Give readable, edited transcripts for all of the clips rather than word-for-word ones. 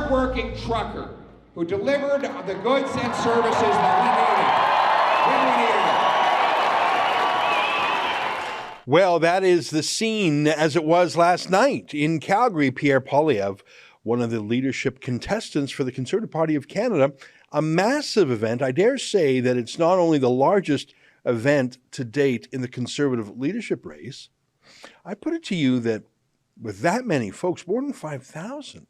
hard-working trucker who delivered the goods and services that we needed when we needed them. Well, that is the scene as it was last night in Calgary. Pierre Poilievre, one of the leadership contestants for the Conservative Party of Canada, a massive event. I dare say that it's not only the largest event to date in the Conservative leadership race. I put it to you that with that many folks, more than 5,000,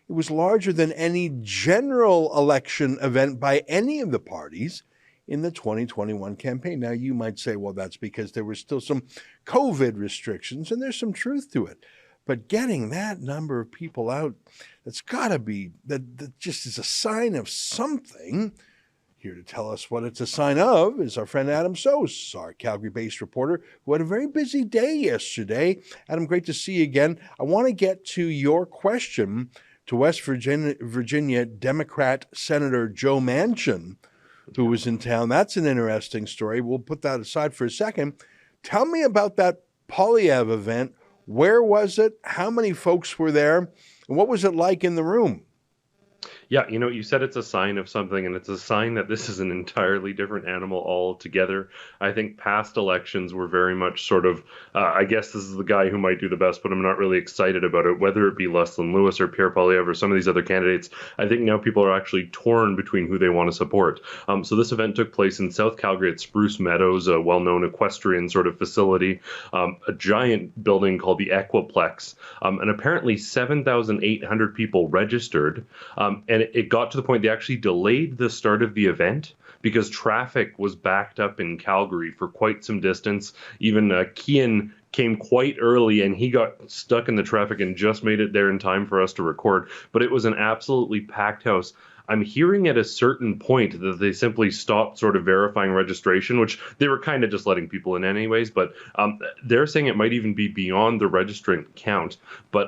it was larger than any general election event by any of the parties in the 2021 campaign. Now, you might say, well, that's because there were still some COVID restrictions, and there's some truth to it. But getting that number of people out, that's got to be, that just is a sign of something. Here to tell us what it's a sign of is our friend Adam Soos, our Calgary-based reporter, who had a very busy day yesterday. Adam, great to see you again. I want to get to your question to West Virginia Democrat Senator Joe Manchin, who was in town. That's an interesting story. We'll put that aside for a second. Tell me about that Poilievre event. Where was it? How many folks were there? And what was it like in the room? Yeah, you said it's a sign of something, and it's a sign that this is an entirely different animal altogether. I think past elections were very much sort of, I guess this is the guy who might do the best, but I'm not really excited about it, whether it be Leslyn Lewis or Pierre Poilievre or some of these other candidates. I think now people are actually torn between who they want to support. So this event took place in South Calgary at Spruce Meadows, a well-known equestrian sort of facility, a giant building called the Equiplex, and apparently 7,800 people registered, and it got to the point they actually delayed the start of the event because traffic was backed up in Calgary for quite some distance. Even Kian came quite early and he got stuck in the traffic and just made it there in time for us to record. But it was an absolutely packed house. I'm hearing at a certain point that they simply stopped sort of verifying registration, which they were kind of just letting people in anyways. But they're saying it might even be beyond the registrant count. But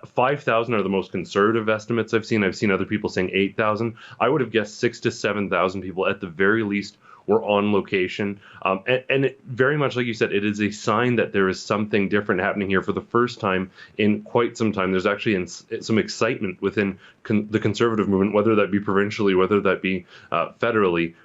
5,000 are the most conservative estimates I've seen. I've seen other people saying 8,000. I would have guessed 6,000 to 7,000 people at the very least were on location. And it, very much like you said, it is a sign that there is something different happening here for the first time in quite some time. There's actually some excitement within the conservative movement, whether that be provincially, whether that be federally,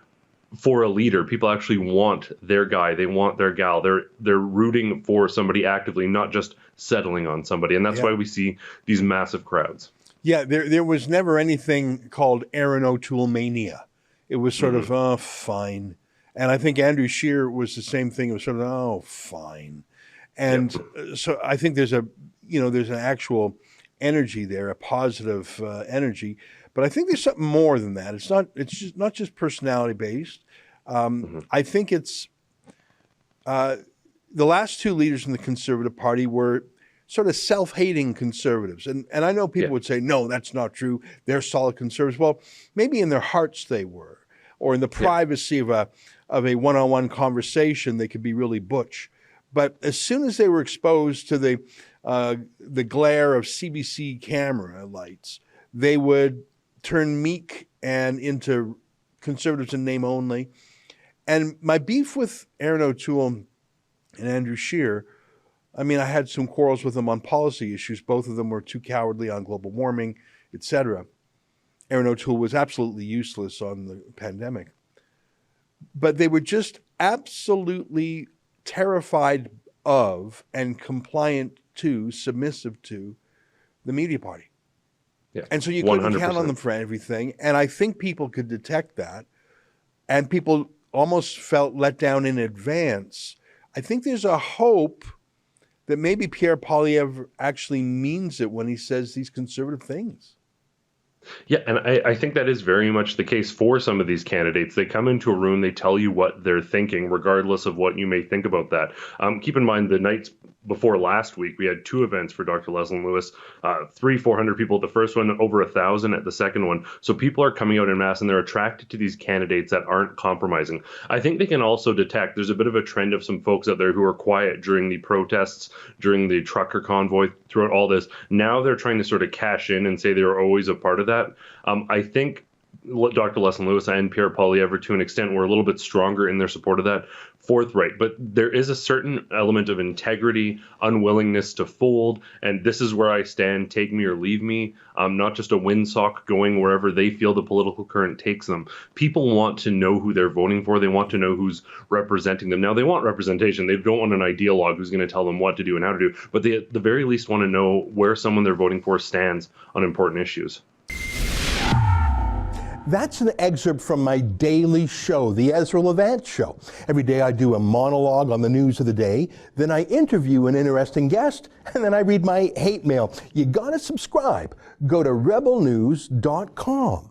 for a leader. People actually want their guy. They want their gal. They're rooting for somebody actively, not just settling on somebody. And that's why we see these massive crowds. Yeah, there was never anything called Aaron O'Toole mania. It was sort of, oh, fine. And I think Andrew Scheer was the same thing. It was sort of, oh, fine. And so I think there's an actual energy there, a positive energy. But I think there's something more than that. It's not just personality based. I think it's the last two leaders in the Conservative Party were sort of self-hating conservatives. And I know people would say, no, that's not true. They're solid conservatives. Well, maybe in their hearts they were, or in the privacy of a one-on-one conversation, they could be really butch. But as soon as they were exposed to the glare of CBC camera lights, they would turn meek and into conservatives in name only. And my beef with Aaron O'Toole and Andrew Scheer, I mean, I had some quarrels with them on policy issues. Both of them were too cowardly on global warming, etc. Aaron O'Toole was absolutely useless on the pandemic. But they were just absolutely terrified of and compliant to, submissive to the media party. Yeah, and so you couldn't 100%. Count on them for everything. And I think people could detect that. And people almost felt let down in advance. I think there's a hope that maybe Pierre Poilievre actually means it when he says these conservative things. Yeah, and I think that is very much the case for some of these candidates. They come into a room, they tell you what they're thinking, regardless of what you may think about that. Keep in mind, the nights before last week, we had two events for Dr. Leslyn Lewis, 400 people at the first one, over 1,000 at the second one. So people are coming out en masse, and they're attracted to these candidates that aren't compromising. I think they can also detect there's a bit of a trend of some folks out there who are quiet during the protests, during the trucker convoy, throughout all this. Now they're trying to sort of cash in and say they were always a part of that. I think Dr. Leslyn Lewis and Pierre Poilievre, to an extent, were a little bit stronger in their support of that. forthright, but there is a certain element of integrity, unwillingness to fold, and this is where I stand, take me or leave me. I'm not just a windsock going wherever they feel the political current takes them. People want to know who they're voting for. They want to know who's representing them. Now, they want representation. They don't want an ideologue who's going to tell them what to do and how to do, but they at the very least want to know where someone they're voting for stands on important issues. That's an excerpt from my daily show, the Ezra Levant Show. Every day I do a monologue on the news of the day, then I interview an interesting guest, and then I read my hate mail. You gotta subscribe. Go to rebelnews.com.